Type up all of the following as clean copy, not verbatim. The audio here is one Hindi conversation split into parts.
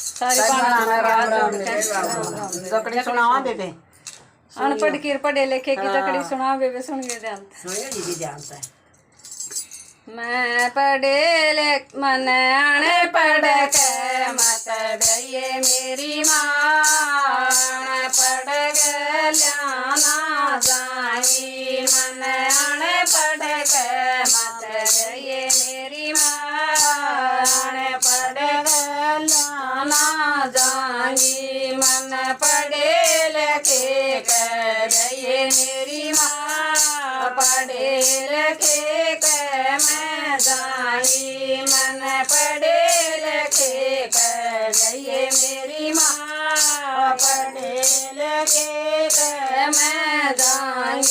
सारी बाणा राम राम जकड़ी सुनावा बेबे अनपढ़ की पढ़े लिखे की जकड़ी सुना बेबे सुन के ध्यान जानता है। मैं पढ़े ले मन अनपढ़ के मत गए मेरी माँ पढ़ गया जाई मन अनपढ़ के मत गए मेरी माँ पढ़ गया जाई मन पढ़े लिखे गए मेरी माँ पढ़े लिखे मैं जाई मन पढ़े लिखे कर गई मेरी माँ पढ़े लिखे कर मैं जाई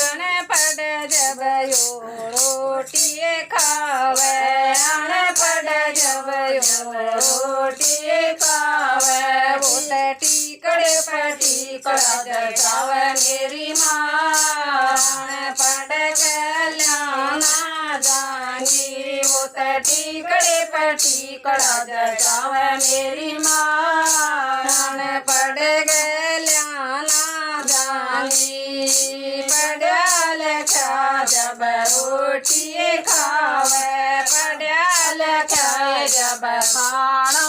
अनपढ़ जब यो रोटी खावे अनपढ़ जब यो रोटी खावे वो टीकड़े पर टीकड़ा जगावे मेरी माँ पढ़ जाएंगी वो टीकड़े पर टीकड़ा जगावे मेरी माँ पढ़ गया जाएंगी पढ़ा लिखा जब रोटी खावे पढ़ा लिखा जब खाना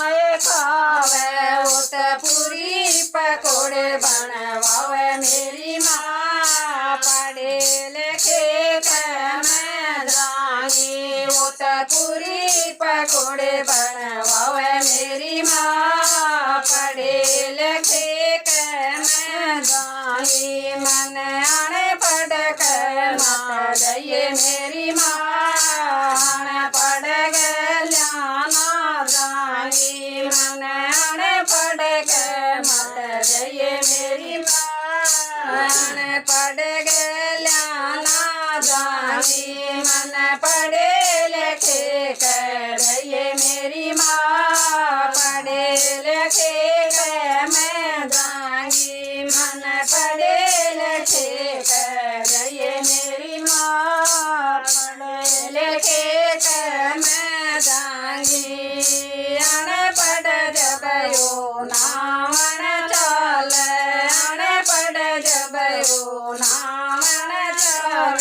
खावे वो पूरी पकोड़े बनवावे मेरी माँ पढ़े लिखे मैं जाएंगी वो पूरी पकोड़े बनवावे मेरी माँ पढ़े लिखे मैं जाएंगी मन अनपढ़ कर मत गए मेरी माँ पढ़ गया जाएंगी मन अनपढ़ कर मत गए मेरी माँ पढ़ गया जाएंगी मन पढ़े लिखे कर गए मेरी माँ पढ़े लिखे कर मैं जाएंगी मन पढ़े लिखे कर गए मेरी माँ पढ़े लिखे कर मैं जाएंगी अनपढ़ जब यो नावन चाल अनपढ़ जब यो नावन चाल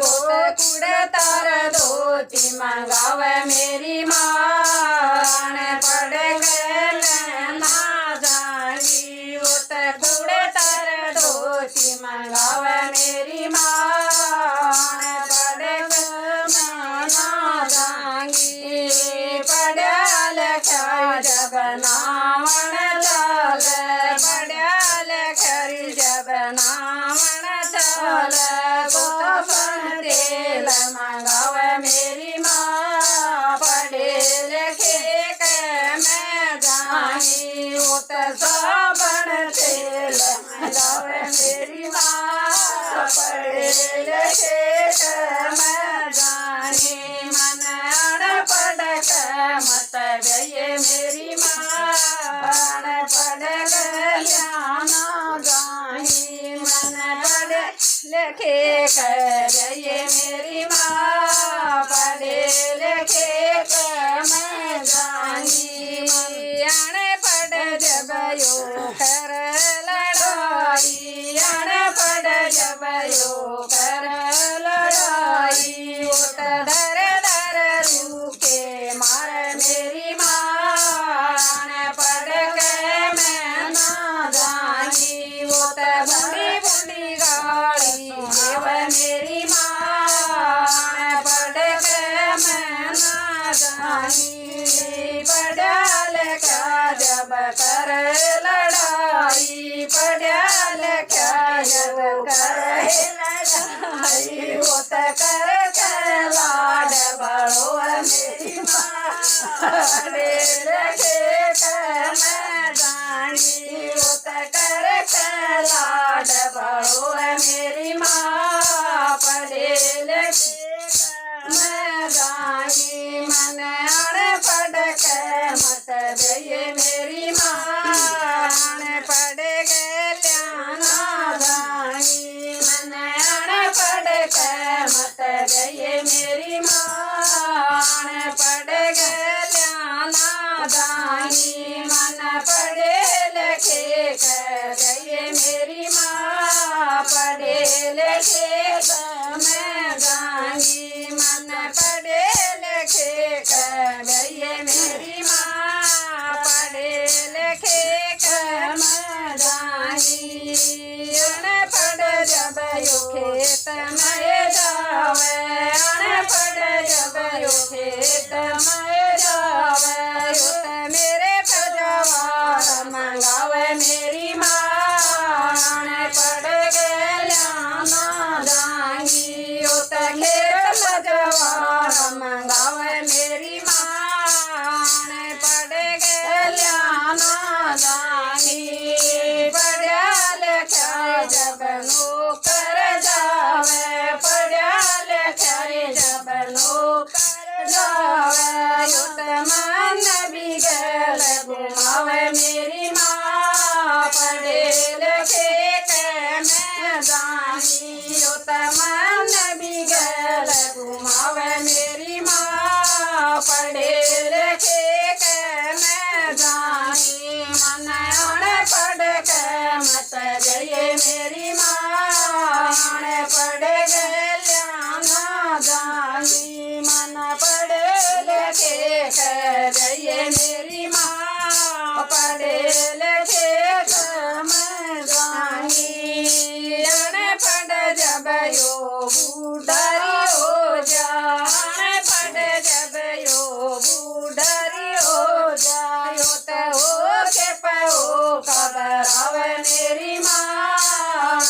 वो कुड़ तार धोती मंगावे मेरी माँ पढ़ गए ना जाएंगी वो कुड़ तार धोती मंगावे मेरी माँ पढ़ ना जाएंगी पढ़ा लिखा जब नावन चाल पढ़ा लिखा जब नावन चाल तेल मंगावे मेरी माँ पढ़े लिखे के मैं जाएंगी वो साबन तेल मंगावे मेरी माँ पढ़े लिखे के मैं जाएंगी मन अनपढ़ के मत गए मेरी माँ पढ़ गया जाएंगी मन पढ़ लिखे कर गए मेरी माँ पढ़े लिखे कर मैं जाएंगी अनपढ़ जब यो कर लड़ाई अनपढ़ जब यो कर लड़ाई डर डर रूके मार मेरी माँ पढ़ के मैं ना जाएंगी वो बुढ़ी बुढ़ी गाड़ी देव मेरी माँ पढ़ के मैं ना जाएंगी पढ़ा लिखा जब कर लड़ाई पढ़ा लिखा जब कर लड़ाई वो कर लाड बड़ो मेरी माँ पढ़े लिखे मैं जाएंगी वो कर लाड बड़ो मेरी माँ पढ़े लिखे मैं जाएंगी मन अनपढ़ के मत गए मेरी माँ पढ़ गया जाएंगी मन अनपढ़ के मत गए मेरी माँ पढ़ गया रहिए मेरी माँ पढ़े लिखे मैं जाऊंगी मन पढ़े लिखे कर रहिए मेरी माँ पढ़े लिखे कर मैं जाऊंगी अनपढ़ जब यो खेत में जावे अनपढ़ जब यो खेत में जावे युत मेरे पजवार मंगावे मेरी माँ अनपढ़ गया ना जाएंगी युत खेत पजवार मंगावे मेरी माँ अनपढ़ गया ना जाएंगी पढ़ा लिखा जब नौकर जावे पढ़ा लिखा जब नौकर जावे युत मन बिगल घुमावे मेरी माँ पढ़े लिखे के मैं जानी युत मन बिगल घुमावे मेरी माँ पढ़े लिखे के मैं जानी मन अनपढ़ के मत गए मेरी माँ अनपढ़ गया ना जानी मन पढ़े लिखे कर गए मेरी माँ पढ़े लिखे कर मैं जानी अनपढ़ जब यो बूढ़ी हो जा अनपढ़ जब यो बूढ़ी हो जायो तो हो के पो खबर आवे मेरी माँ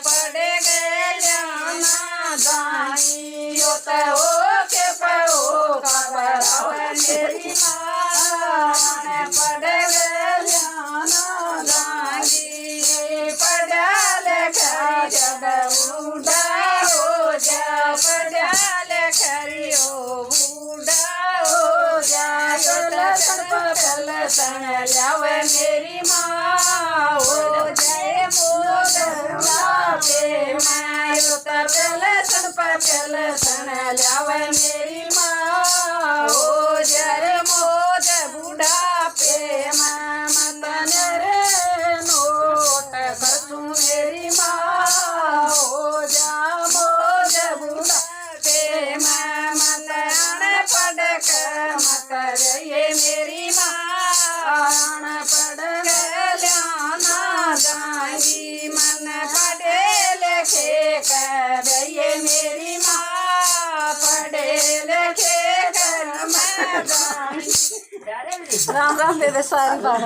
पढ़ गया ना जानी यो तो हो के पो खबर आवे मेरी माँ पढ़ गया ना जानी पढ़ा लिखा जब बूढ़ा हो जा पढ़ा लिखा बूढ़ा हो जा सन लावे मेरी माँ हो जाए मोदरा पे मैं सन लावे मेरी माँ हो जाए मोद बूढ़ा पे मैं मतन रे नोट कर मेरी माँ हो जा मोद बूढ़ा पे मैं मतन पढ़ कर मत रहिए मेरी माँ पढ़ गया ना जाएंगी मन पढ़े लिखे कर रहिए मेरी माँ पढ़े लिखे कर मैं जाऊंगी राम राम बेबे सारी बात